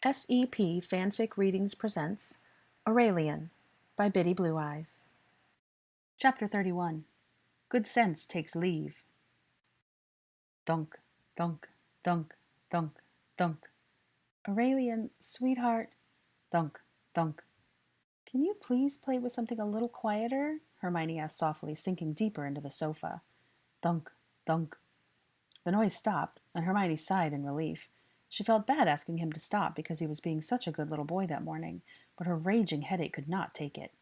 SEP Fanfic Readings presents Aurelian by BittyBlueEyes. Chapter 31. Good Sense Takes Leave. Thunk, thunk, thunk, thunk, thunk. Aurelian, sweetheart. Thunk, thunk. Can you please play with something a little quieter? Hermione asked softly, sinking deeper into the sofa. Thunk, thunk. The noise stopped, and Hermione sighed in relief. She felt bad asking him to stop because he was being such a good little boy that morning, but her raging headache could not take it.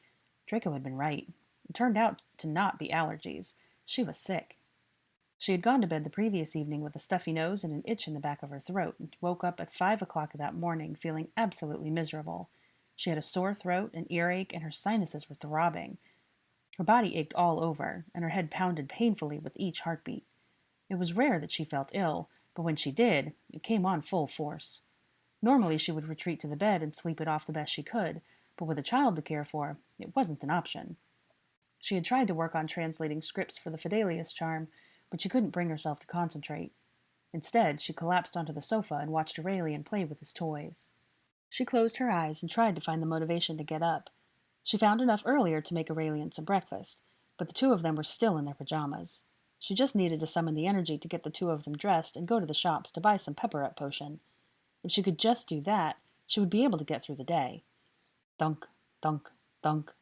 Draco had been right. It turned out to not be allergies. She was sick. She had gone to bed the previous evening with a stuffy nose and an itch in the back of her throat, and woke up at 5 o'clock that morning feeling absolutely miserable. She had a sore throat, an earache, and her sinuses were throbbing. Her body ached all over, and her head pounded painfully with each heartbeat. It was rare that she felt ill, but when she did, it came on full force. Normally she would retreat to the bed and sleep it off the best she could, but with a child to care for, it wasn't an option. She had tried to work on translating scripts for the Fidelius charm, but she couldn't bring herself to concentrate. Instead, she collapsed onto the sofa and watched Aurelian play with his toys. She closed her eyes and tried to find the motivation to get up. She found enough earlier to make Aurelian some breakfast, but the two of them were still in their pajamas. She just needed to summon the energy to get the two of them dressed and go to the shops to buy some pepper-up potion. If she could just do that, she would be able to get through the day. Thunk, thunk, thunk.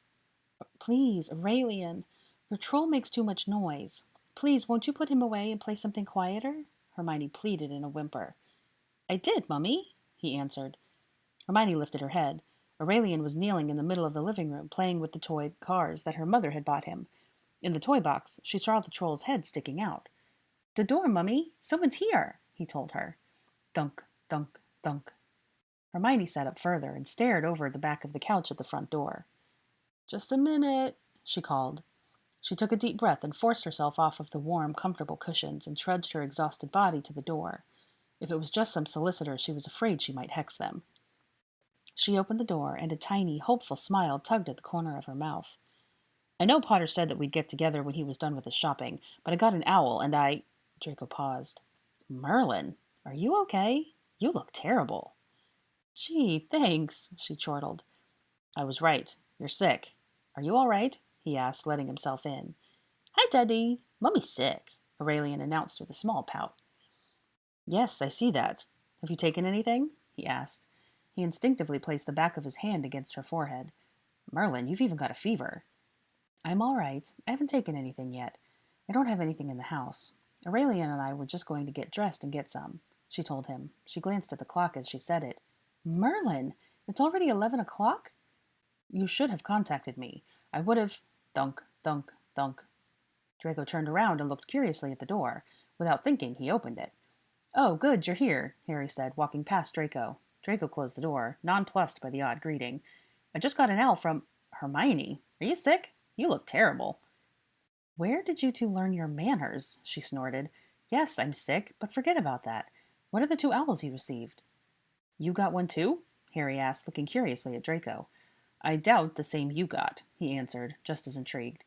Please, Aurelian, your troll makes too much noise. Please, won't you put him away and play something quieter? Hermione pleaded in a whimper. I did, Mummy, he answered. Hermione lifted her head. Aurelian was kneeling in the middle of the living room, playing with the toy cars that her mother had bought him. In the toy box, she saw the troll's head sticking out. The door, Mummy! Someone's here, he told her. Thunk, thunk, thunk. Hermione sat up further and stared over the back of the couch at the front door. Just a minute, she called. She took a deep breath and forced herself off of the warm, comfortable cushions and trudged her exhausted body to the door. If it was just some solicitor, she was afraid she might hex them. She opened the door, and a tiny, hopeful smile tugged at the corner of her mouth. I know Potter said that we'd get together when he was done with his shopping, but I got an owl, and I... Draco paused. Merlin, are you okay? You look terrible. Gee, thanks, she chortled. I was right. You're sick. Are you all right? He asked, letting himself in. Hi, Daddy. Mummy's sick, Aurelian announced with a small pout. Yes, I see that. Have you taken anything? He asked. He instinctively placed the back of his hand against her forehead. Merlin, you've even got a fever. I'm all right. I haven't taken anything yet. I don't have anything in the house. Aurelian and I were just going to get dressed and get some, she told him. She glanced at the clock as she said it. Merlin! It's already 11 o'clock? You should have contacted me. I would have... Thunk, thunk, thunk. Draco turned around and looked curiously at the door. Without thinking, he opened it. Oh, good, you're here, Harry said, walking past Draco. Draco closed the door, nonplussed by the odd greeting. I just got an owl from... Hermione, are you sick? You look terrible. Where did you two learn your manners? She snorted. Yes, I'm sick, but forget about that. What are the 2 owls you received? You got one too? Harry asked, looking curiously at Draco. I doubt the same you got, he answered, just as intrigued.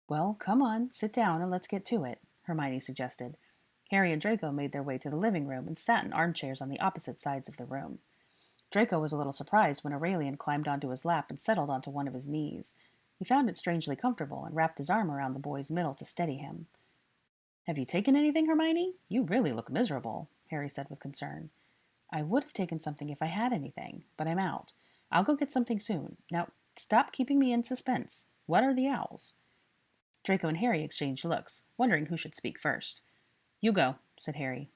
Well, come on, sit down and let's get to it, Hermione suggested. Harry and Draco made their way to the living room and sat in armchairs on the opposite sides of the room. Draco was a little surprised when Aurelian climbed onto his lap and settled onto one of his knees. He found it strangely comfortable and wrapped his arm around the boy's middle to steady him. Have you taken anything, Hermione? You really look miserable, Harry said with concern. I would have taken something if I had anything, but I'm out. I'll go get something soon. Now, stop keeping me in suspense. What are the owls? Draco and Harry exchanged looks, wondering who should speak first. You go, said Harry.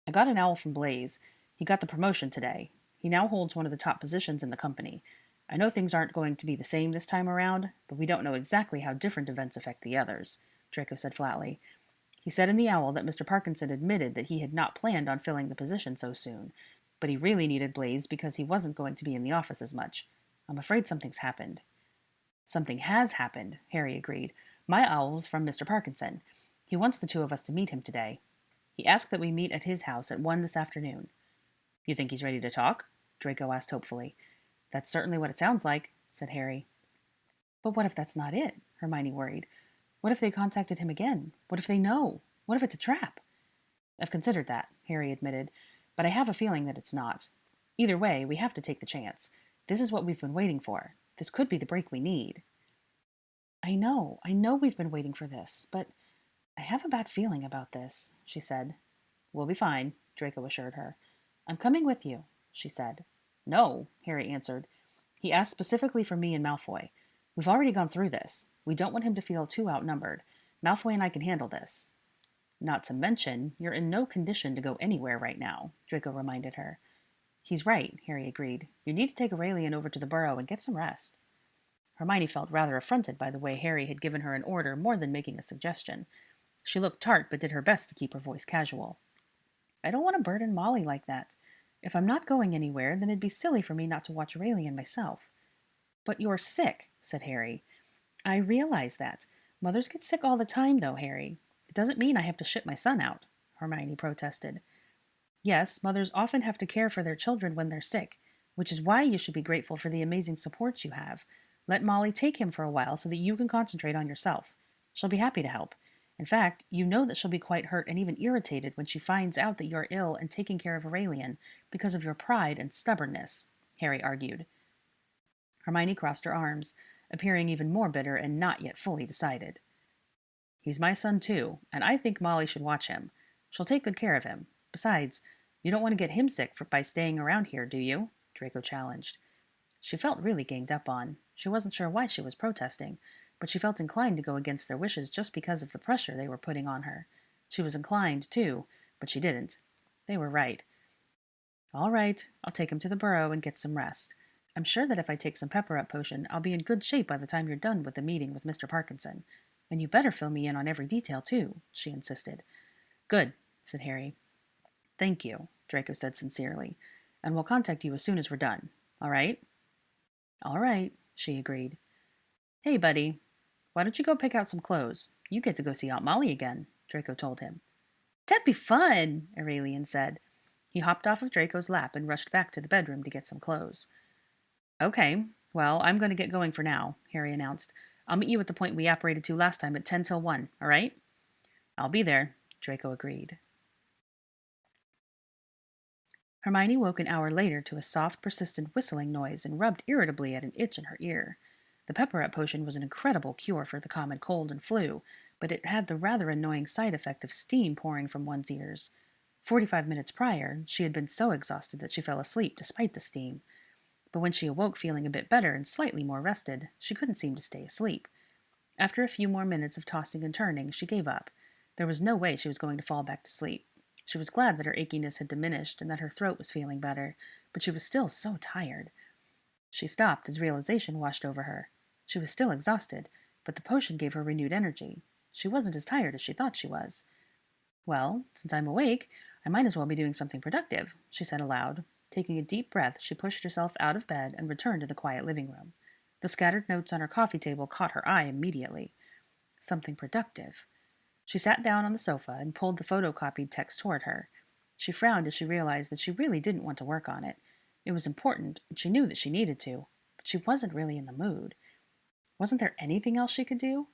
I got an owl from Blaze. He got the promotion today. He now holds one of the top positions in the company. I know things aren't going to be the same this time around, but we don't know exactly how different events affect the others, Draco said flatly. He said in the owl that Mr. Parkinson admitted that he had not planned on filling the position so soon, but he really needed Blaze because he wasn't going to be in the office as much. I'm afraid something's happened. Something has happened, Harry agreed. My owl was from Mr. Parkinson. He wants the 2 of us to meet him today. He asked that we meet at his house at 1 this afternoon. You think he's ready to talk? Draco asked hopefully. That's certainly what it sounds like, said Harry. But what if that's not it? Hermione worried. What if they contacted him again? What if they know? What if it's a trap? I've considered that, Harry admitted, but I have a feeling that it's not. Either way, we have to take the chance. This is what we've been waiting for. This could be the break we need. I know we've been waiting for this, but I have a bad feeling about this, she said. We'll be fine, Draco assured her. I'm coming with you, she said. No, Harry answered. He asked specifically for me and Malfoy. We've already gone through this. We don't want him to feel too outnumbered. Malfoy and I can handle this. Not to mention, you're in no condition to go anywhere right now, Draco reminded her. He's right, Harry agreed. You need to take Aurelian over to the burrow and get some rest. Hermione felt rather affronted by the way Harry had given her an order more than making a suggestion. She looked tart but did her best to keep her voice casual. I don't want to burden Molly like that. If I'm not going anywhere, then it'd be silly for me not to watch Aurelian myself. But you're sick, said Harry. I realize that. Mothers get sick all the time, though, Harry. It doesn't mean I have to ship my son out, Hermione protested. Yes, mothers often have to care for their children when they're sick, which is why you should be grateful for the amazing support you have. Let Molly take him for a while so that you can concentrate on yourself. She'll be happy to help. In fact, you know that she'll be quite hurt and even irritated when she finds out that you're ill and taking care of Aurelian because of your pride and stubbornness, Harry argued. Hermione crossed her arms, appearing even more bitter and not yet fully decided. He's my son too, and I think Molly should watch him. She'll take good care of him. Besides, you don't want to get him sick by staying around here, do you? Draco challenged. She felt really ganged up on. She wasn't sure why she was protesting, but she felt inclined to go against their wishes just because of the pressure they were putting on her. She was inclined, too, but she didn't. They were right. All right, I'll take him to the burrow and get some rest. I'm sure that if I take some pepper-up potion, I'll be in good shape by the time you're done with the meeting with Mr. Parkinson. And you better fill me in on every detail, too, she insisted. Good, said Harry. Thank you, Draco said sincerely, and we'll contact you as soon as we're done. All right? All right, she agreed. Hey, buddy, why don't you go pick out some clothes? You get to go see Aunt Molly again, Draco told him. That'd be fun, Aurelian said. He hopped off of Draco's lap and rushed back to the bedroom to get some clothes. Okay, well, I'm going to get going for now, Harry announced. I'll meet you at the point we operated to last time at 10 till 1, all right? I'll be there, Draco agreed. Hermione woke an hour later to a soft, persistent whistling noise and rubbed irritably at an itch in her ear. The pepper-up potion was an incredible cure for the common cold and flu, but it had the rather annoying side effect of steam pouring from one's ears. 45 minutes prior, she had been so exhausted that she fell asleep despite the steam. But when she awoke feeling a bit better and slightly more rested, she couldn't seem to stay asleep. After a few more minutes of tossing and turning, she gave up. There was no way she was going to fall back to sleep. She was glad that her achiness had diminished and that her throat was feeling better, but she was still so tired. She stopped as realization washed over her. She was still exhausted, but the potion gave her renewed energy. She wasn't as tired as she thought she was. Well, since I'm awake, I might as well be doing something productive, she said aloud. Taking a deep breath, she pushed herself out of bed and returned to the quiet living room. The scattered notes on her coffee table caught her eye immediately. Something productive. She sat down on the sofa and pulled the photocopied text toward her. She frowned as she realized that she really didn't want to work on it. It was important, and she knew that she needed to, but she wasn't really in the mood. Wasn't there anything else she could do?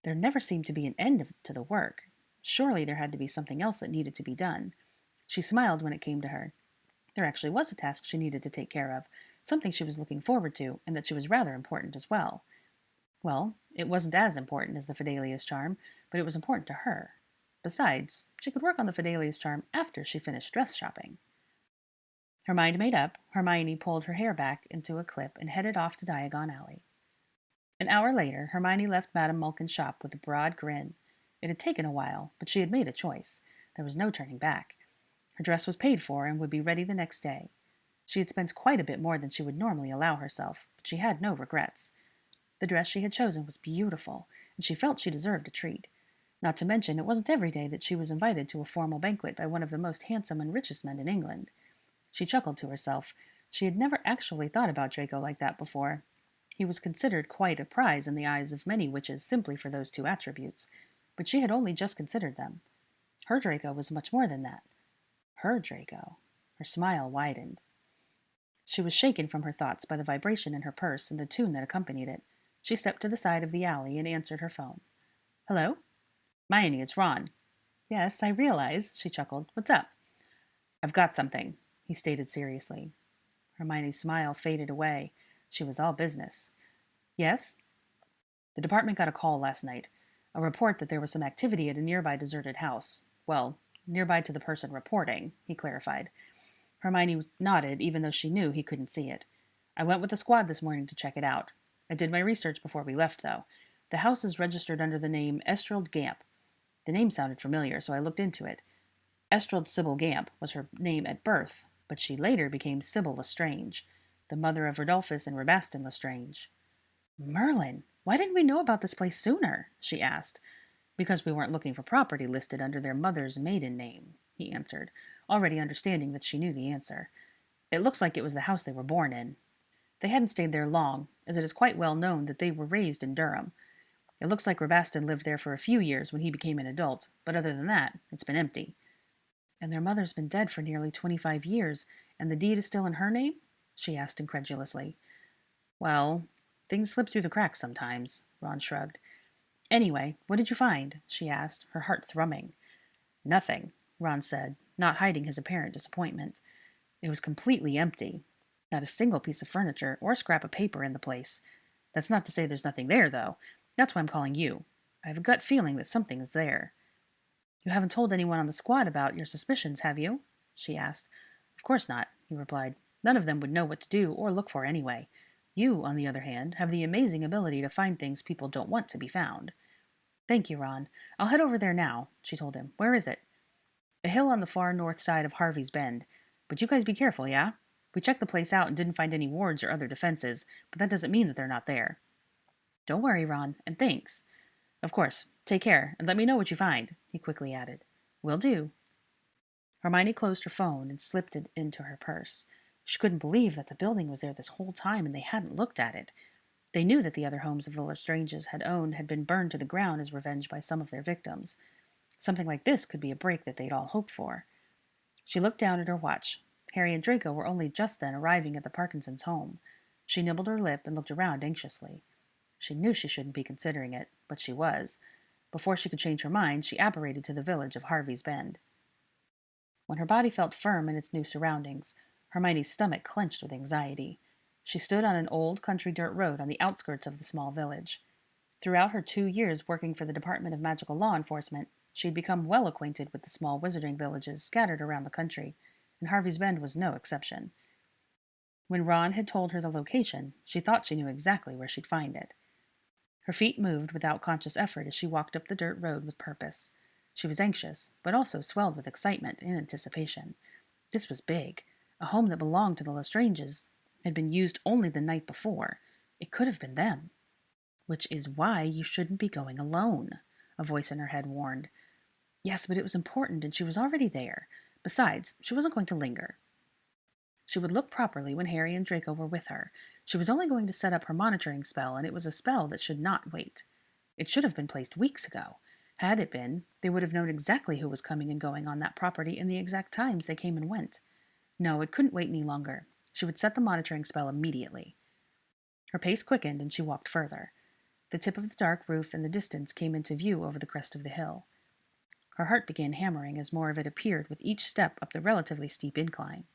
There never seemed to be an end to the work. Surely there had to be something else that needed to be done. She smiled when it came to her. There actually was a task she needed to take care of, something she was looking forward to, and that she was rather important as well. Well, it wasn't as important as the Fidelius charm, but it was important to her. Besides, she could work on the Fidelius charm after she finished dress shopping. Her mind made up, Hermione pulled her hair back into a clip and headed off to Diagon Alley. An hour later, Hermione left Madame Malkin's shop with a broad grin. It had taken a while, but she had made a choice. There was no turning back. Her dress was paid for and would be ready the next day. She had spent quite a bit more than she would normally allow herself, but she had no regrets. The dress she had chosen was beautiful, and she felt she deserved a treat. Not to mention, it wasn't every day that she was invited to a formal banquet by one of the most handsome and richest men in England. She chuckled to herself. She had never actually thought about Draco like that before. He was considered quite a prize in the eyes of many witches simply for those two attributes, but she had only just considered them. Her Draco was much more than that. Her Draco. Her smile widened. She was shaken from her thoughts by the vibration in her purse and the tune that accompanied it. She stepped to the side of the alley and answered her phone. Hello? Hermione, it's Ron. Yes, I realize, she chuckled. What's up? I've got something, he stated seriously. Hermione's smile faded away. She was all business. Yes? The department got a call last night. A report that there was some activity at a nearby deserted house. Well, nearby to the person reporting, he clarified. Hermione nodded, even though she knew he couldn't see it. I went with the squad this morning to check it out. I did my research before we left, though. The house is registered under the name Estrald Gamp. The name sounded familiar, so I looked into it. Estrald Sybil Gamp was her name at birth, but she later became Sybil Lestrange, the mother of Rodolphus and Rabastin Lestrange. Merlin, why didn't we know about this place sooner? She asked. Because we weren't looking for property listed under their mother's maiden name, he answered, already understanding that she knew the answer. It looks like it was the house they were born in. They hadn't stayed there long, as it is quite well known that they were raised in Durham. It looks like Rabastin lived there for a few years when he became an adult, but other than that, it's been empty. And their mother's been dead for nearly 25 years, and the deed is still in her name? She asked incredulously. Well, things slip through the cracks sometimes, Ron shrugged. Anyway, what did you find? She asked, her heart thrumming. Nothing, Ron said, not hiding his apparent disappointment. It was completely empty. Not a single piece of furniture or scrap of paper in the place. That's not to say there's nothing there, though. That's why I'm calling you. I have a gut feeling that something is there. You haven't told anyone on the squad about your suspicions, have you? She asked. Of course not, he replied. None of them would know what to do or look for anyway. You, on the other hand, have the amazing ability to find things people don't want to be found. Thank you, Ron. I'll head over there now, she told him. Where is it? A hill on the far north side of Harvey's Bend. But you guys be careful, yeah? We checked the place out and didn't find any wards or other defenses, but that doesn't mean that they're not there. Don't worry, Ron, and thanks. Of course. Take care, and let me know what you find, he quickly added. Will do. Hermione closed her phone and slipped it into her purse. She couldn't believe that the building was there this whole time and they hadn't looked at it. They knew that the other homes of the Lestranges had owned had been burned to the ground as revenge by some of their victims. Something like this could be a break that they'd all hoped for. She looked down at her watch. Harry and Draco were only just then arriving at the Parkinsons' home. She nibbled her lip and looked around anxiously. She knew she shouldn't be considering it, but she was. Before she could change her mind, she apparated to the village of Harvey's Bend. When her body felt firm in its new surroundings, Hermione's stomach clenched with anxiety. She stood on an old country dirt road on the outskirts of the small village. Throughout her 2 years working for the Department of Magical Law Enforcement, she had become well acquainted with the small wizarding villages scattered around the country, and Harvey's Bend was no exception. When Ron had told her the location, she thought she knew exactly where she'd find it. Her feet moved without conscious effort as she walked up the dirt road with purpose. She was anxious, but also swelled with excitement and anticipation. This was big. A home that belonged to the Lestranges had been used only the night before. It could have been them. Which is why you shouldn't be going alone, a voice in her head warned. Yes, but it was important, and she was already there. Besides, she wasn't going to linger. She would look properly when Harry and Draco were with her. She was only going to set up her monitoring spell, and it was a spell that should not wait. It should have been placed weeks ago. Had it been, they would have known exactly who was coming and going on that property and the exact times they came and went. No, it couldn't wait any longer. She would set the monitoring spell immediately. Her pace quickened, and she walked further. The tip of the dark roof in the distance came into view over the crest of the hill. Her heart began hammering as more of it appeared with each step up the relatively steep incline.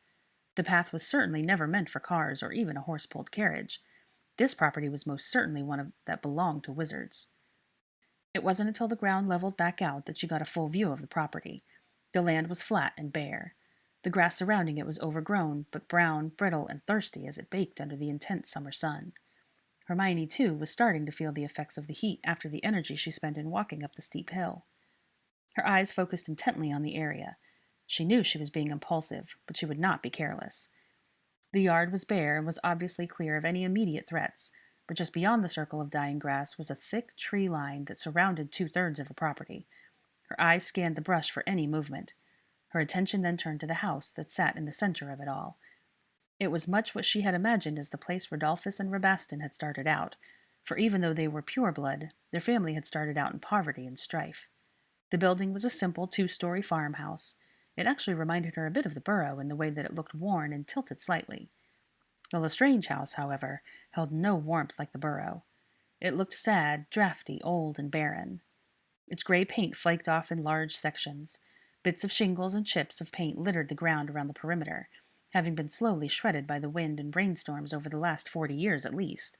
The path was certainly never meant for cars or even a horse-pulled carriage. This property was most certainly one that belonged to wizards. It wasn't until the ground leveled back out that she got a full view of the property. The land was flat and bare. The grass surrounding it was overgrown, but brown, brittle, and thirsty as it baked under the intense summer sun. Hermione, too, was starting to feel the effects of the heat after the energy she spent in walking up the steep hill. Her eyes focused intently on the area. She knew she was being impulsive, but she would not be careless. The yard was bare and was obviously clear of any immediate threats, but just beyond the circle of dying grass was a thick tree line that surrounded 2/3 of the property. Her eyes scanned the brush for any movement. Her attention then turned to the house that sat in the center of it all. It was much what she had imagined as the place Rodolphus and Rabastin had started out, for even though they were pure blood, their family had started out in poverty and strife. The building was a simple 2-story farmhouse. It actually reminded her a bit of the burrow in the way that it looked worn and tilted slightly. The Lestrange house, however, held no warmth like the burrow. It looked sad, drafty, old, and barren. Its gray paint flaked off in large sections. Bits of shingles and chips of paint littered the ground around the perimeter, having been slowly shredded by the wind and rainstorms over the last 40 years at least.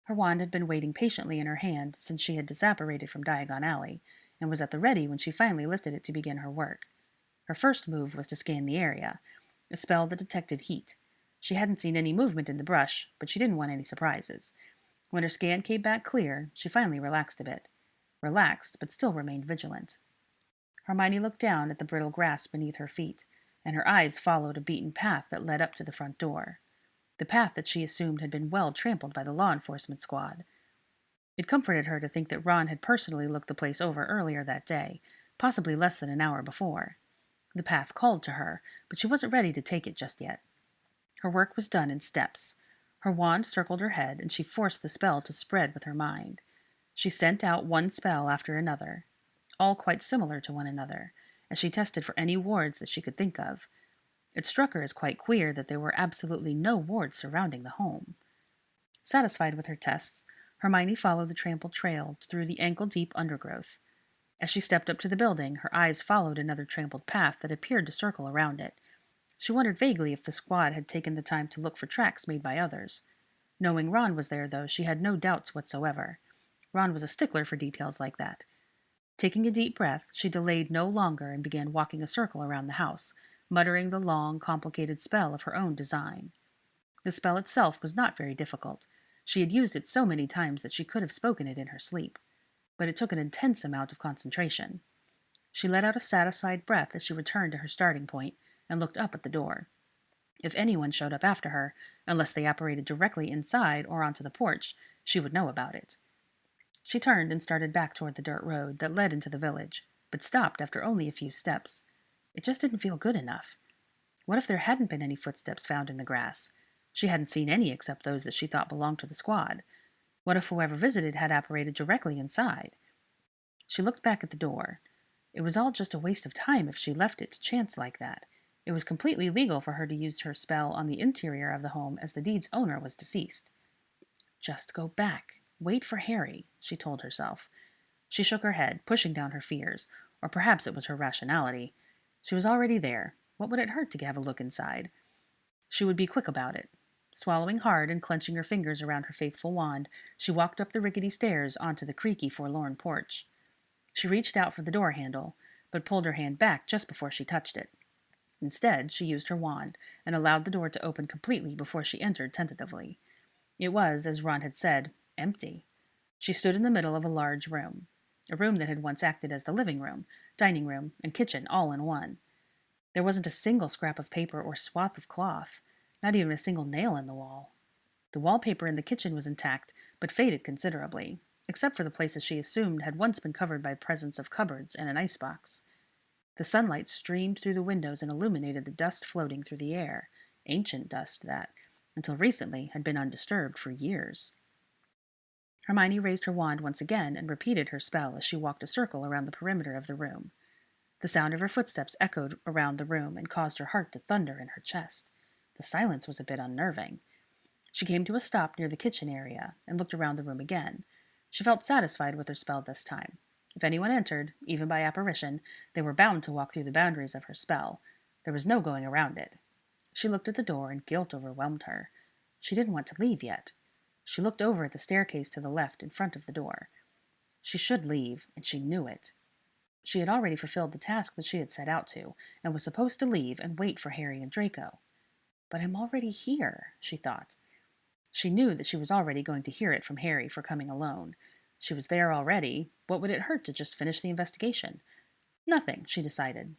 Her wand had been waiting patiently in her hand since she had disapparated from Diagon Alley, and was at the ready when she finally lifted it to begin her work. Her first move was to scan the area, a spell that detected heat. She hadn't seen any movement in the brush, but she didn't want any surprises. When her scan came back clear, she finally relaxed a bit. Relaxed, but still remained vigilant. Hermione looked down at the brittle grass beneath her feet, and her eyes followed a beaten path that led up to the front door. The path that she assumed had been well trampled by the law enforcement squad. It comforted her to think that Ron had personally looked the place over earlier that day, possibly less than an hour before. The path called to her, but she wasn't ready to take it just yet. Her work was done in steps. Her wand circled her head, and she forced the spell to spread with her mind. She sent out one spell after another, all quite similar to one another, as she tested for any wards that she could think of. It struck her as quite queer that there were absolutely no wards surrounding the home. Satisfied with her tests, Hermione followed the trampled trail through the ankle-deep undergrowth. As she stepped up to the building, her eyes followed another trampled path that appeared to circle around it. She wondered vaguely if the squad had taken the time to look for tracks made by others. Knowing Ron was there, though, she had no doubts whatsoever. Ron was a stickler for details like that. Taking a deep breath, she delayed no longer and began walking a circle around the house, muttering the long, complicated spell of her own design. The spell itself was not very difficult. She had used it so many times that she could have spoken it in her sleep. But it took an intense amount of concentration. She let out a satisfied breath as she returned to her starting point and looked up at the door. If anyone showed up after her, unless they apparated directly inside or onto the porch, she would know about it. She turned and started back toward the dirt road that led into the village, but stopped after only a few steps. It just didn't feel good enough. What if there hadn't been any footsteps found in the grass? She hadn't seen any except those that she thought belonged to the squad. What if whoever visited had apparated directly inside? She looked back at the door. It was all just a waste of time if she left it to chance like that. It was completely legal for her to use her spell on the interior of the home as the deed's owner was deceased. Just go back. Wait for Harry, she told herself. She shook her head, pushing down her fears, or perhaps it was her rationality. She was already there. What would it hurt to have a look inside? She would be quick about it. Swallowing hard and clenching her fingers around her faithful wand, she walked up the rickety stairs onto the creaky, forlorn porch. She reached out for the door handle, but pulled her hand back just before she touched it. Instead, she used her wand and allowed the door to open completely before she entered tentatively. It was, as Ron had said, empty. She stood in the middle of a large room, a room that had once acted as the living room, dining room, and kitchen all in one. There wasn't a single scrap of paper or swath of cloth, not even a single nail in the wall. The wallpaper in the kitchen was intact, but faded considerably, except for the places she assumed had once been covered by the presence of cupboards and an icebox. The sunlight streamed through the windows and illuminated the dust floating through the air, ancient dust that, until recently, had been undisturbed for years. Hermione raised her wand once again and repeated her spell as she walked a circle around the perimeter of the room. The sound of her footsteps echoed around the room and caused her heart to thunder in her chest. The silence was a bit unnerving. She came to a stop near the kitchen area and looked around the room again. She felt satisfied with her spell this time. If anyone entered, even by apparition, they were bound to walk through the boundaries of her spell. There was no going around it. She looked at the door and guilt overwhelmed her. She didn't want to leave yet. She looked over at the staircase to the left in front of the door. She should leave, and she knew it. She had already fulfilled the task that she had set out to, and was supposed to leave and wait for Harry and Draco. But I'm already here, she thought. She knew that she was already going to hear it from Harry for coming alone. She was there already. What would it hurt to just finish the investigation? Nothing, she decided.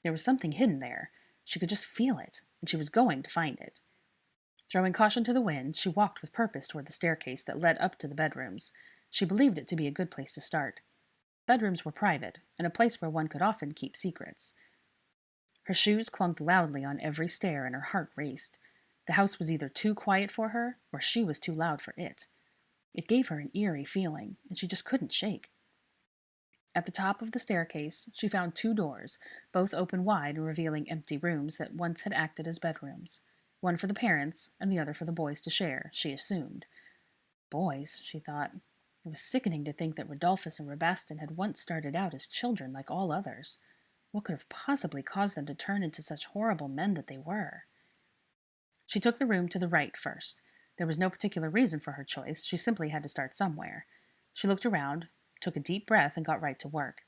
There was something hidden there. She could just feel it, and she was going to find it. Throwing caution to the wind, she walked with purpose toward the staircase that led up to the bedrooms. She believed it to be a good place to start. Bedrooms were private, and a place where one could often keep secrets. Her shoes clunked loudly on every stair, and her heart raced. The house was either too quiet for her, or she was too loud for it. It gave her an eerie feeling, and she just couldn't shake. At the top of the staircase, she found two doors, both open wide and revealing empty rooms that once had acted as bedrooms. One for the parents, and the other for the boys to share, she assumed. Boys, she thought. It was sickening to think that Rodolphus and Rabaston had once started out as children like all others. What could have possibly caused them to turn into such horrible men that they were? She took the room to the right first. There was no particular reason for her choice. She simply had to start somewhere. She looked around, took a deep breath, and got right to work.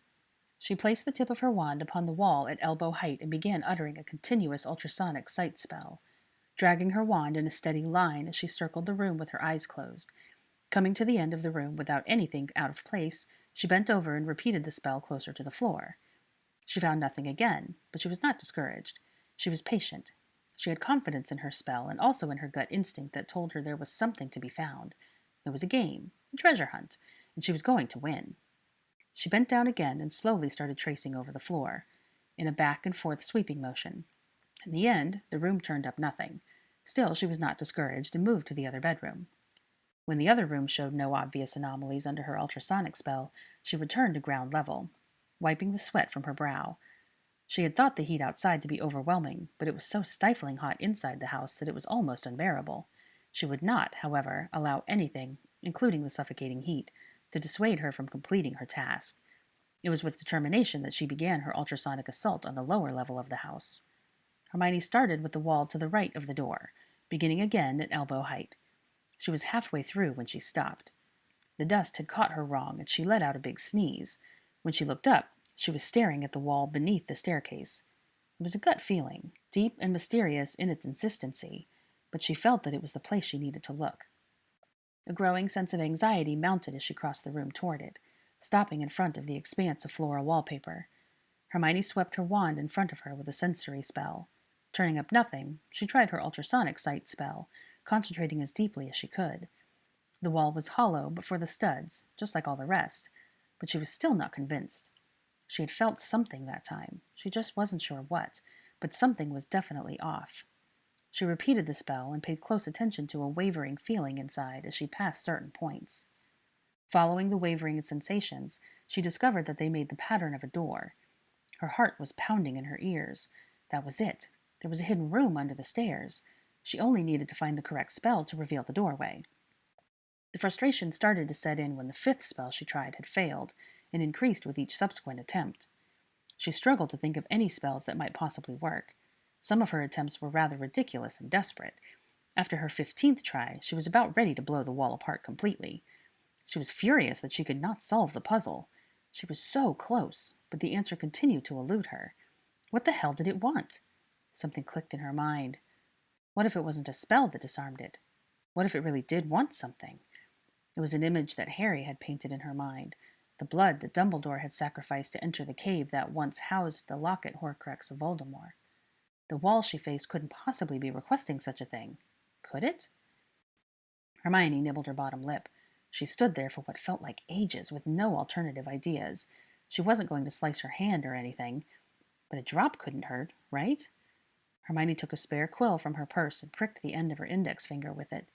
She placed the tip of her wand upon the wall at elbow height and began uttering a continuous ultrasonic sight spell, dragging her wand in a steady line as she circled the room with her eyes closed. Coming to the end of the room without anything out of place, she bent over and repeated the spell closer to the floor. She found nothing again, but she was not discouraged. She was patient. She had confidence in her spell and also in her gut instinct that told her there was something to be found. It was a game, a treasure hunt, and she was going to win. She bent down again and slowly started tracing over the floor, in a back and forth sweeping motion. In the end, the room turned up nothing. Still, she was not discouraged and moved to the other bedroom. When the other room showed no obvious anomalies under her ultrasonic spell, she returned to ground level, wiping the sweat from her brow. She had thought the heat outside to be overwhelming, but it was so stifling hot inside the house that it was almost unbearable. She would not, however, allow anything, including the suffocating heat, to dissuade her from completing her task. It was with determination that she began her ultrasonic assault on the lower level of the house. Hermione started with the wall to the right of the door, beginning again at elbow height. She was halfway through when she stopped. The dust had caught her wrong, and she let out a big sneeze. When she looked up, she was staring at the wall beneath the staircase. It was a gut feeling, deep and mysterious in its insistency, but she felt that it was the place she needed to look. A growing sense of anxiety mounted as she crossed the room toward it, stopping in front of the expanse of floral wallpaper. Hermione swept her wand in front of her with a sensory spell. Turning up nothing, she tried her ultrasonic sight spell, concentrating as deeply as she could. The wall was hollow but for the studs, just like all the rest, but she was still not convinced. She had felt something that time. She just wasn't sure what, but something was definitely off. She repeated the spell and paid close attention to a wavering feeling inside as she passed certain points. Following the wavering sensations, she discovered that they made the pattern of a door. Her heart was pounding in her ears. That was it. There was a hidden room under the stairs. She only needed to find the correct spell to reveal the doorway. The frustration started to set in when the fifth spell she tried had failed, and increased with each subsequent attempt. She struggled to think of any spells that might possibly work. Some of her attempts were rather ridiculous and desperate. After her 15th try, she was about ready to blow the wall apart completely. She was furious that she could not solve the puzzle. She was so close, but the answer continued to elude her. What the hell did it want? Something clicked in her mind. What if it wasn't a spell that disarmed it? What if it really did want something? It was an image that Harry had painted in her mind, the blood that Dumbledore had sacrificed to enter the cave that once housed the locket Horcrux of Voldemort. The wall she faced couldn't possibly be requesting such a thing. Could it? Hermione nibbled her bottom lip. She stood there for what felt like ages, with no alternative ideas. She wasn't going to slice her hand or anything, but a drop couldn't hurt, right? Hermione took a spare quill from her purse and pricked the end of her index finger with it.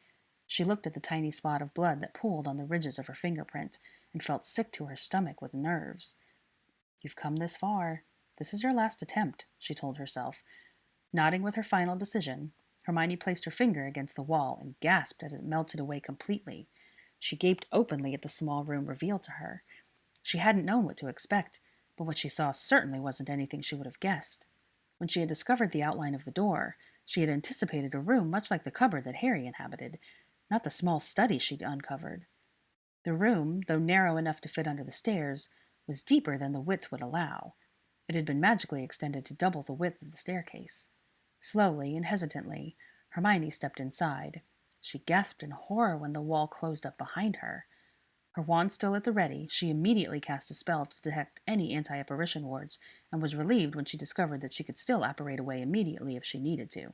She looked at the tiny spot of blood that pooled on the ridges of her fingerprint and felt sick to her stomach with nerves. You've come this far. This is your last attempt, she told herself. Nodding with her final decision, Hermione placed her finger against the wall and gasped as it melted away completely. She gaped openly at the small room revealed to her. She hadn't known what to expect, but what she saw certainly wasn't anything she would have guessed. When she had discovered the outline of the door, she had anticipated a room much like the cupboard that Harry inhabited, not the small study she'd uncovered. The room, though narrow enough to fit under the stairs, was deeper than the width would allow. It had been magically extended to double the width of the staircase. Slowly and hesitantly, Hermione stepped inside. She gasped in horror when the wall closed up behind her. Her wand still at the ready, she immediately cast a spell to detect any anti-apparition wards, and was relieved when she discovered that she could still apparate away immediately if she needed to.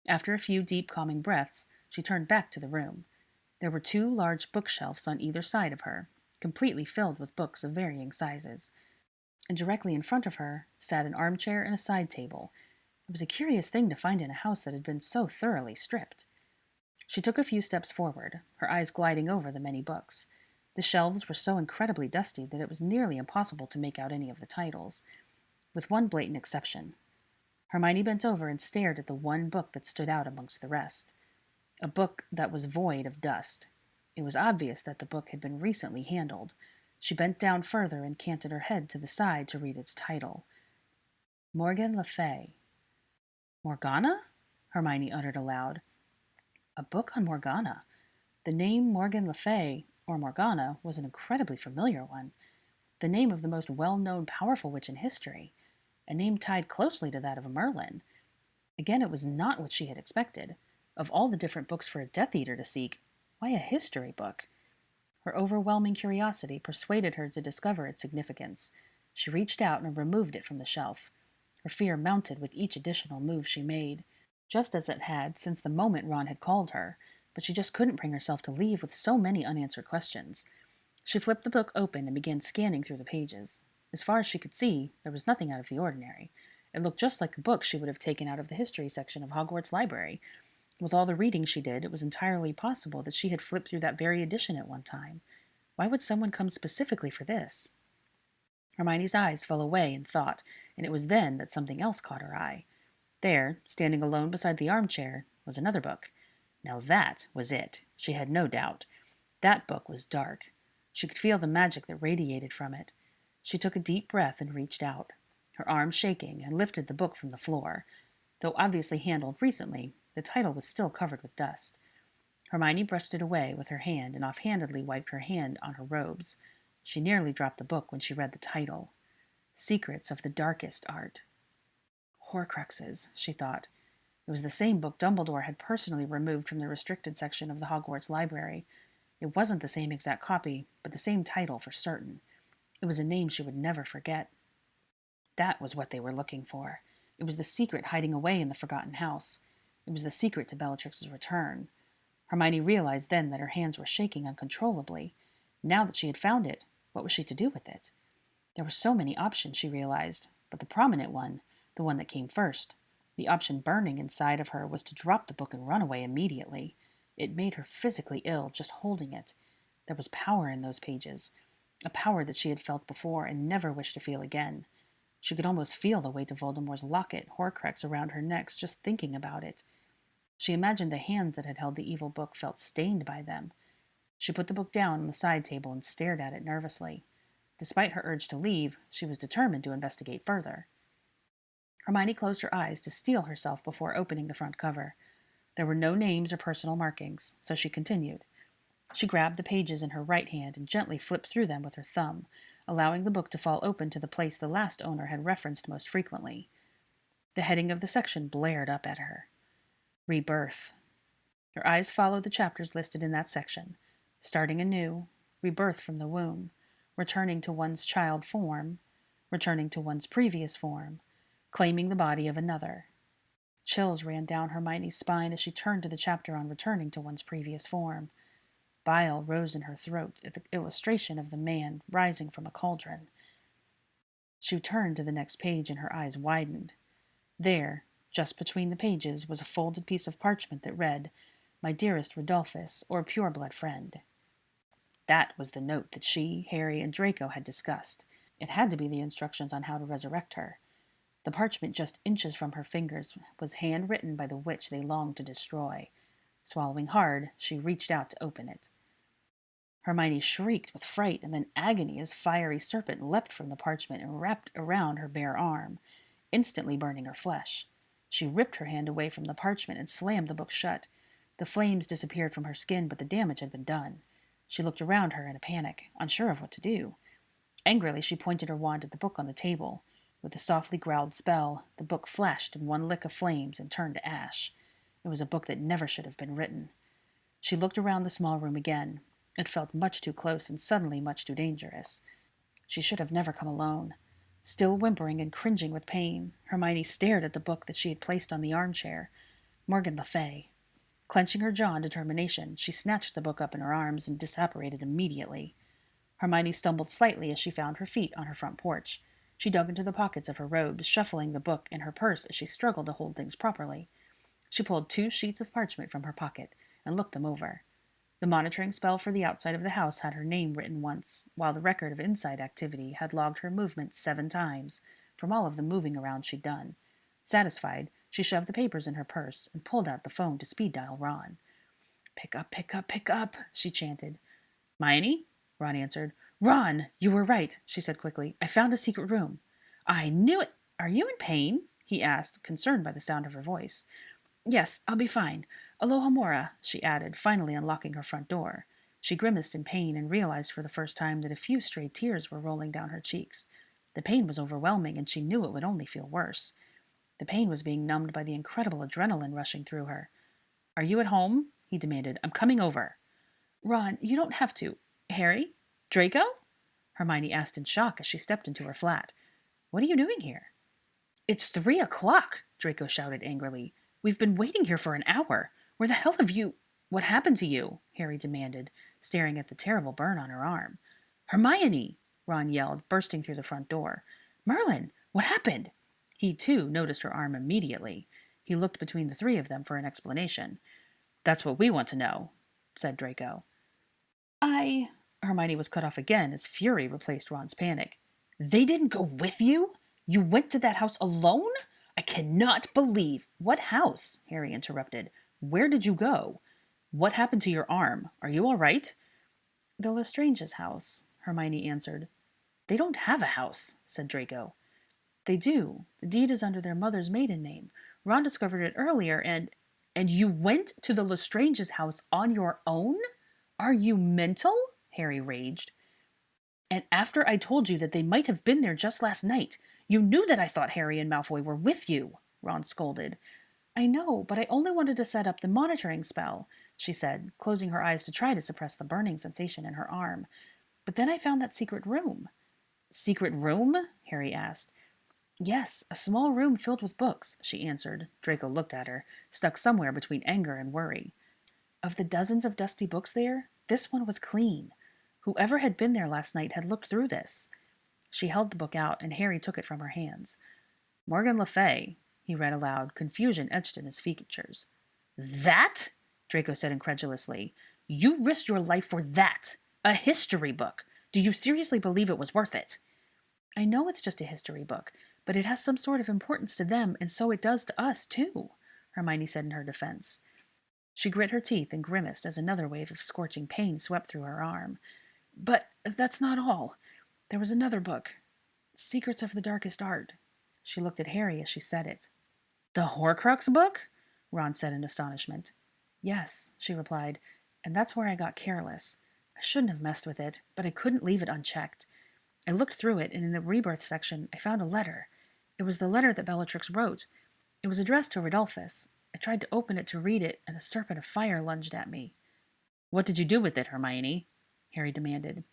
After a few deep, calming breaths, she turned back to the room. There were 2 large bookshelves on either side of her, completely filled with books of varying sizes. And directly in front of her sat an armchair and a side table. It was a curious thing to find in a house that had been so thoroughly stripped. She took a few steps forward, her eyes gliding over the many books. The shelves were so incredibly dusty that it was nearly impossible to make out any of the titles, with one blatant exception. Hermione bent over and stared at the one book that stood out amongst the rest. A book that was void of dust. It was obvious that the book had been recently handled. She bent down further and canted her head to the side to read its title. Morgan Le Fay. Morgana? Hermione uttered aloud. A book on Morgana. The name Morgan Le Fay, or Morgana, was an incredibly familiar one. The name of the most well-known powerful witch in history. A name tied closely to that of Merlin. Again, it was not what she had expected. Of all the different books for a Death Eater to seek, why a history book? Her overwhelming curiosity persuaded her to discover its significance. She reached out and removed it from the shelf. Her fear mounted with each additional move she made, just as it had since the moment Ron had called her, but she just couldn't bring herself to leave with so many unanswered questions. She flipped the book open and began scanning through the pages. As far as she could see, there was nothing out of the ordinary. It looked just like a book she would have taken out of the history section of Hogwarts Library. With all the reading she did, it was entirely possible that she had flipped through that very edition at one time. Why would someone come specifically for this? Hermione's eyes fell away in thought, and it was then that something else caught her eye. There, standing alone beside the armchair, was another book. Now that was it, she had no doubt. That book was dark. She could feel the magic that radiated from it. She took a deep breath and reached out, her arm shaking, and lifted the book from the floor. Though obviously handled recently, the title was still covered with dust. Hermione brushed it away with her hand and offhandedly wiped her hand on her robes. She nearly dropped the book when she read the title. Secrets of the Darkest Art. Horcruxes, she thought. It was the same book Dumbledore had personally removed from the restricted section of the Hogwarts library. It wasn't the same exact copy, but the same title for certain. It was a name she would never forget. That was what they were looking for. It was the secret hiding away in the Forgotten House. It was the secret to Bellatrix's return. Hermione realized then that her hands were shaking uncontrollably. Now that she had found it, what was she to do with it? There were so many options, she realized, but the prominent one, the one that came first, the option burning inside of her, was to drop the book and run away immediately. It made her physically ill just holding it. There was power in those pages, a power that she had felt before and never wished to feel again. She could almost feel the weight of Voldemort's locket, Horcrux, around her neck just thinking about it. She imagined the hands that had held the evil book felt stained by them. She put the book down on the side table and stared at it nervously. Despite her urge to leave, she was determined to investigate further. Hermione closed her eyes to steel herself before opening the front cover. There were no names or personal markings, so she continued. She grabbed the pages in her right hand and gently flipped through them with her thumb, allowing the book to fall open to the place the last owner had referenced most frequently. The heading of the section blared up at her. Rebirth. Her eyes followed the chapters listed in that section. Starting anew, rebirth from the womb, returning to one's child form, returning to one's previous form, claiming the body of another. Chills ran down Hermione's spine as she turned to the chapter on returning to one's previous form. Bile rose in her throat at the illustration of the man rising from a cauldron. She turned to the next page and her eyes widened. There, just between the pages, was a folded piece of parchment that read, "My dearest Rodolphus, or pureblood friend." That was the note that she, Harry, and Draco had discussed. It had to be the instructions on how to resurrect her. The parchment just inches from her fingers was handwritten by the witch they longed to destroy. Swallowing hard, she reached out to open it. Hermione shrieked with fright and then agony as fiery serpent leapt from the parchment and wrapped around her bare arm, instantly burning her flesh. She ripped her hand away from the parchment and slammed the book shut. The flames disappeared from her skin, but the damage had been done. She looked around her in a panic, unsure of what to do. Angrily, she pointed her wand at the book on the table. With a softly growled spell, the book flashed in one lick of flames and turned to ash. It was a book that never should have been written. She looked around the small room again. It felt much too close and suddenly much too dangerous. She should have never come alone. Still whimpering and cringing with pain, Hermione stared at the book that she had placed on the armchair. Morgan Le Fay. Clenching her jaw in determination, she snatched the book up in her arms and disapparated immediately. Hermione stumbled slightly as she found her feet on her front porch. She dug into the pockets of her robes, shuffling the book in her purse as she struggled to hold things properly. She pulled 2 sheets of parchment from her pocket and looked them over. The monitoring spell for the outside of the house had her name written once, while the record of inside activity had logged her movements 7 times, from all of the moving around she'd done. Satisfied, she shoved the papers in her purse and pulled out the phone to speed dial Ron. "Pick up, pick up, pick up," she chanted. "Hermione?" Ron answered. "Ron, you were right," she said quickly. "I found a secret room." "I knew it! Are you in pain? He asked, concerned by the sound of her voice. Yes, I'll be fine. Aloha mora, she added, finally unlocking her front door. She grimaced in pain and realized for the first time that a few stray tears were rolling down her cheeks. The pain was overwhelming, and she knew it would only feel worse. The pain was being numbed by the incredible adrenaline rushing through her. Are you at home? He demanded. I'm coming over. Ron, you don't have to. Harry? Draco? Hermione asked in shock as she stepped into her flat. What are you doing here? It's 3 o'clock, Draco shouted angrily. We've been waiting here for an hour. Where the hell have you... What happened to you? Harry demanded, staring at the terrible burn on her arm. Hermione! Ron yelled, bursting through the front door. Merlin, what happened? He, too, noticed her arm immediately. He looked between the three of them for an explanation. That's what we want to know, said Draco. Hermione was cut off again as fury replaced Ron's panic. They didn't go with you? You went to that house alone? I cannot believe. What house? Harry interrupted. Where did you go? What happened to your arm? Are you all right? The Lestrange's house, Hermione answered. They don't have a house, said Draco. They do. The deed is under their mother's maiden name. Ron discovered it earlier, and you went to the Lestrange's house on your own? Are you mental? Harry raged. And after I told you that they might have been there just last night, you knew that I thought Harry and Malfoy were with you, Ron scolded. I know, but I only wanted to set up the monitoring spell, she said, closing her eyes to try to suppress the burning sensation in her arm. But then I found that secret room. Secret room? Harry asked. Yes, a small room filled with books, she answered. Draco looked at her, stuck somewhere between anger and worry. Of the dozens of dusty books there, this one was clean. Whoever had been there last night had looked through this. She held the book out, and Harry took it from her hands. Morgan Le Fay, he read aloud, confusion etched in his features. That? Draco said incredulously. You risked your life for that! A history book! Do you seriously believe it was worth it? I know it's just a history book, but it has some sort of importance to them, and so it does to us, too, Hermione said in her defense. She grit her teeth and grimaced as another wave of scorching pain swept through her arm. But that's not all. There was another book. Secrets of the Darkest Art. She looked at Harry as she said it. The Horcrux book? Ron said in astonishment. Yes, she replied, and that's where I got careless. I shouldn't have messed with it, but I couldn't leave it unchecked. I looked through it, and in the rebirth section, I found a letter. It was the letter that Bellatrix wrote. It was addressed to Rodolphus. I tried to open it to read it, and a serpent of fire lunged at me. What did you do with it, Hermione? Harry demanded.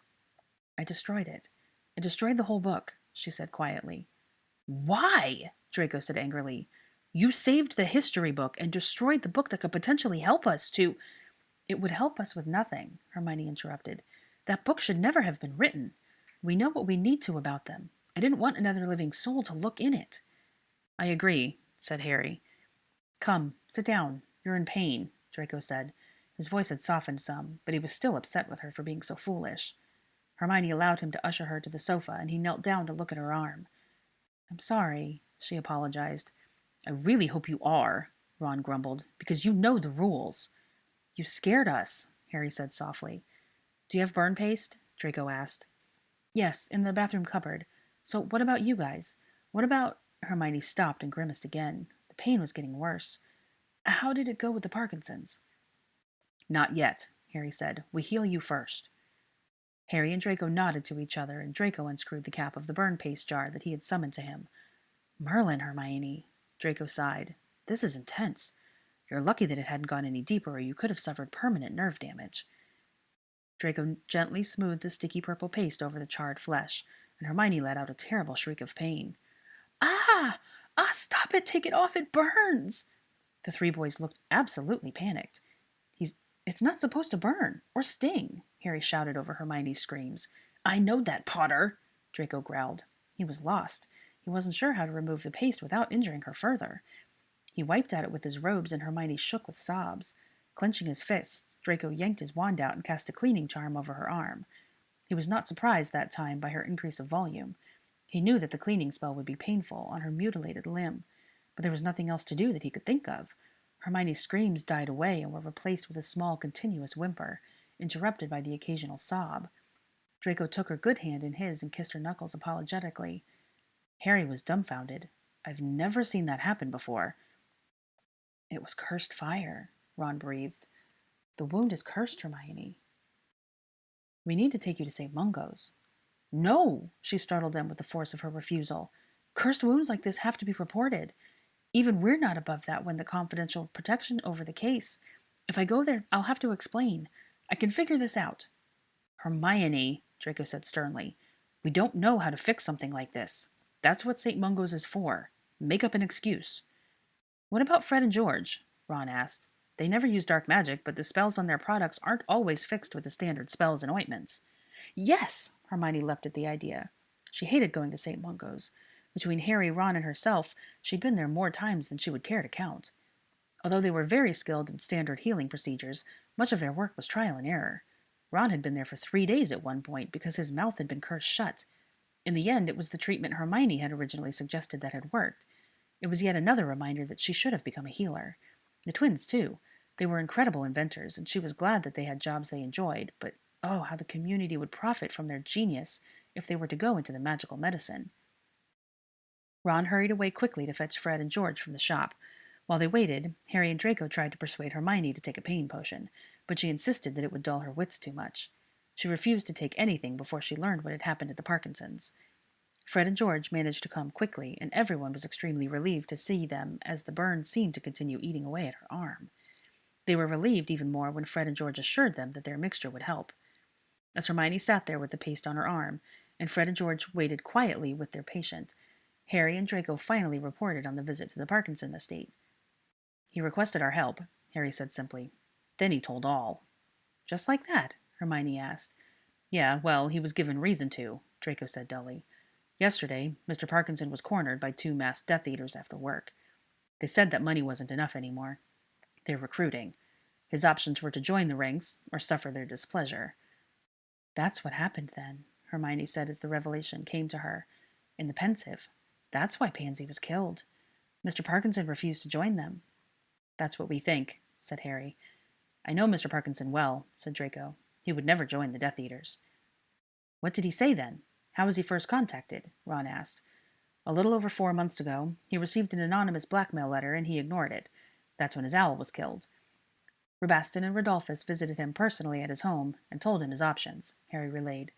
I destroyed it. I destroyed the whole book, she said quietly. Why? Draco said angrily. You saved the history book and destroyed the book that could potentially help us to... It would help us with nothing, Hermione interrupted. That book should never have been written. We know what we need to about them. I didn't want another living soul to look in it. I agree, said Harry. Come, sit down. You're in pain, Draco said. His voice had softened some, but he was still upset with her for being so foolish. Hermione allowed him to usher her to the sofa, and he knelt down to look at her arm. I'm sorry, she apologized. I really hope you are, Ron grumbled, because you know the rules. You scared us, Harry said softly. Do you have burn paste? Draco asked. Yes, in the bathroom cupboard. So what about you guys? What about... Hermione stopped and grimaced again. The pain was getting worse. How did it go with the Parkinsons? Not yet, Harry said. We heal you first. Harry and Draco nodded to each other, and Draco unscrewed the cap of the burn paste jar that he had summoned to him. Merlin, Hermione, Draco sighed. This is intense. You're lucky that it hadn't gone any deeper, or you could have suffered permanent nerve damage. Draco gently smoothed the sticky purple paste over the charred flesh, and Hermione let out a terrible shriek of pain. Ah! Ah, stop it! Take it off! It burns! The three boys looked absolutely panicked. It's not supposed to burn, or sting, Harry shouted over Hermione's screams. I know that, Potter, Draco growled. He was lost. He wasn't sure how to remove the paste without injuring her further. He wiped at it with his robes, and Hermione shook with sobs. Clenching his fists, Draco yanked his wand out and cast a cleaning charm over her arm. He was not surprised that time by her increase of volume. He knew that the cleaning spell would be painful on her mutilated limb, but there was nothing else to do that he could think of. Hermione's screams died away and were replaced with a small, continuous whimper, interrupted by the occasional sob. Draco took her good hand in his and kissed her knuckles apologetically. Harry was dumbfounded. I've never seen that happen before. It was cursed fire, Ron breathed. The wound is cursed, Hermione. We need to take you to St. Mungo's. No, she startled them with the force of her refusal. Cursed wounds like this have to be reported. Even we're not above that when the confidential protection over the case. If I go there, I'll have to explain. I can figure this out. Hermione, Draco said sternly, we don't know how to fix something like this. That's what St. Mungo's is for. Make up an excuse. What about Fred and George? Ron asked. They never use dark magic, but the spells on their products aren't always fixed with the standard spells and ointments. Yes! Hermione leapt at the idea. She hated going to St. Mungo's. Between Harry, Ron, and herself, she'd been there more times than she would care to count. Although they were very skilled in standard healing procedures, much of their work was trial and error. Ron had been there for 3 days at one point because his mouth had been cursed shut. In the end, it was the treatment Hermione had originally suggested that had worked. It was yet another reminder that she should have become a healer. The twins, too. They were incredible inventors, and she was glad that they had jobs they enjoyed, but oh, how the community would profit from their genius if they were to go into the magical medicine. Ron hurried away quickly to fetch Fred and George from the shop. While they waited, Harry and Draco tried to persuade Hermione to take a pain potion, but she insisted that it would dull her wits too much. She refused to take anything before she learned what had happened at the Parkinsons'. Fred and George managed to come quickly, and everyone was extremely relieved to see them as the burn seemed to continue eating away at her arm. They were relieved even more when Fred and George assured them that their mixture would help. As Hermione sat there with the paste on her arm, and Fred and George waited quietly with their patient, Harry and Draco finally reported on the visit to the Parkinson estate. He requested our help, Harry said simply. Then he told all. Just like that? Hermione asked. Yeah, well, he was given reason to, Draco said dully. Yesterday, Mr. Parkinson was cornered by 2 masked Death Eaters after work. They said that money wasn't enough anymore. They're recruiting. His options were to join the ranks or suffer their displeasure. That's what happened then, Hermione said as the revelation came to her. In the Pensieve. That's why Pansy was killed. Mr. Parkinson refused to join them. That's what we think, said Harry. I know Mr. Parkinson well, said Draco. He would never join the Death Eaters. What did he say then? How was he first contacted? Ron asked. A little over 4 months ago, he received an anonymous blackmail letter and he ignored it. That's when his owl was killed. Rabaston and Rodolphus visited him personally at his home and told him his options, Harry relayed.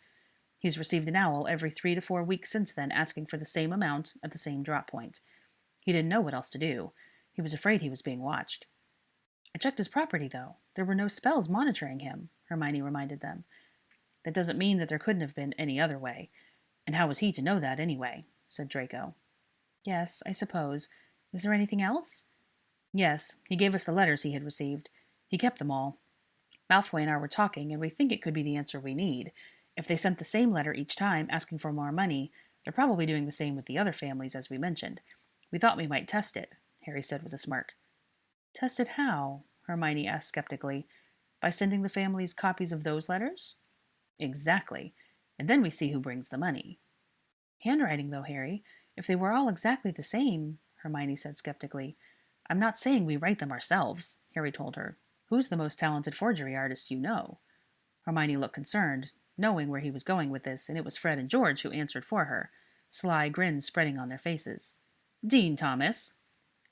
He's received an owl every 3 to 4 weeks since then, asking for the same amount at the same drop point. He didn't know what else to do. He was afraid he was being watched. I checked his property, though. There were no spells monitoring him, Hermione reminded them. That doesn't mean that there couldn't have been any other way. And how was he to know that, anyway? Said Draco. Yes, I suppose. Is there anything else? Yes, he gave us the letters he had received. He kept them all. Malfoy and I were talking, and we think it could be the answer we need. If they sent the same letter each time, asking for more money, they're probably doing the same with the other families, as we mentioned. We thought we might test it, Harry said with a smirk. Test it how? Hermione asked skeptically. By sending the families copies of those letters? Exactly. And then we see who brings the money. Handwriting, though, Harry. If they were all exactly the same, Hermione said skeptically. I'm not saying we write them ourselves, Harry told her. Who's the most talented forgery artist you know? Hermione looked concerned, knowing where he was going with this, and it was Fred and George who answered for her, sly grins spreading on their faces. Dean Thomas.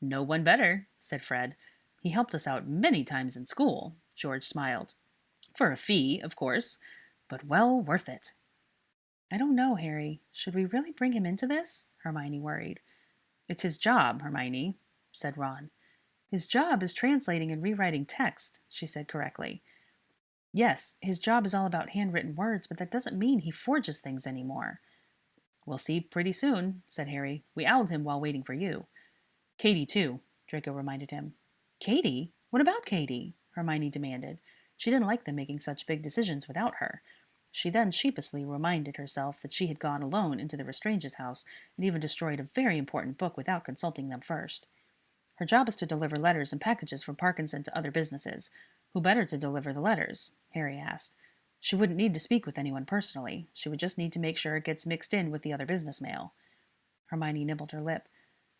No one better, said Fred. He helped us out many times in school, George smiled. For a fee, of course, but well worth it. I don't know, Harry. Should we really bring him into this? Hermione worried. It's his job, Hermione, said Ron. His job is translating and rewriting text, she said correctly. Yes, his job is all about handwritten words, but that doesn't mean he forges things anymore. We'll see pretty soon, said Harry. We owled him while waiting for you. Katie, too, Draco reminded him. Katie? What about Katie? Hermione demanded. She didn't like them making such big decisions without her. She then sheepishly reminded herself that she had gone alone into the Lestrange's house and even destroyed a very important book without consulting them first. Her job is to deliver letters and packages from Parkinson to other businesses. Who better to deliver the letters? Harry asked. She wouldn't need to speak with anyone personally. She would just need to make sure it gets mixed in with the other business mail. Hermione nibbled her lip.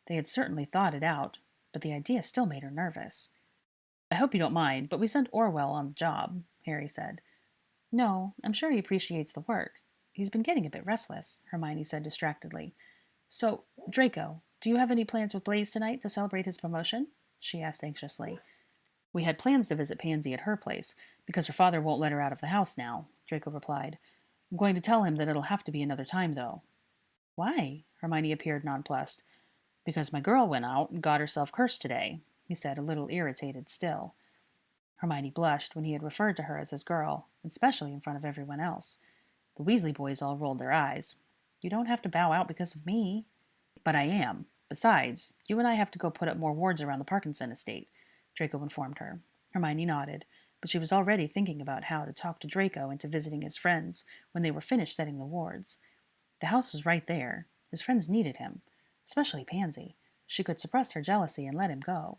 They had certainly thought it out, but the idea still made her nervous. I hope you don't mind, but we sent Orwell on the job, Harry said. No, I'm sure he appreciates the work. He's been getting a bit restless, Hermione said distractedly. So, Draco, Do you have any plans with Blaze tonight to celebrate his promotion? She asked anxiously. We had plans to visit Pansy at her place, because her father won't let her out of the house now, Draco replied. I'm going to tell him that it'll have to be another time, though. Why? Hermione appeared nonplussed. Because my girl went out and got herself cursed today, he said, a little irritated still. Hermione blushed when he had referred to her as his girl, especially in front of everyone else. The Weasley boys all rolled their eyes. You don't have to bow out because of me. But I am. Besides, you and I have to go put up more wards around the Parkinson estate, Draco informed her. Hermione nodded, but she was already thinking about how to talk to Draco into visiting his friends when they were finished setting the wards. The house was right there. His friends needed him, especially Pansy. She could suppress her jealousy and let him go.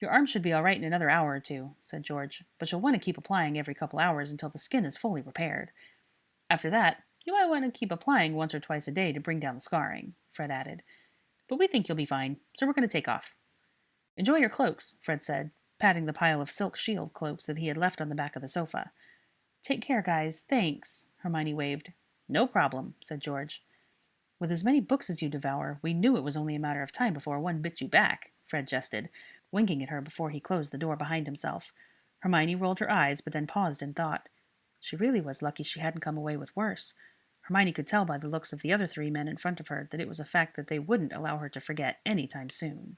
Your arm should be all right in another hour or two, said George, but you'll want to keep applying every couple hours until the skin is fully repaired. After that, you might want to keep applying once or twice a day to bring down the scarring, Fred added. But we think you'll be fine, so we're going to take off. Enjoy your cloaks, Fred said, patting the pile of silk shield cloaks that he had left on the back of the sofa. Take care, guys. Thanks, Hermione waved. No problem, said George. With as many books as you devour, we knew it was only a matter of time before one bit you back, Fred jested, winking at her before he closed the door behind himself. Hermione rolled her eyes, but then paused in thought. She really was lucky she hadn't come away with worse. Hermione could tell by the looks of the other 3 men in front of her that it was a fact that they wouldn't allow her to forget any time soon.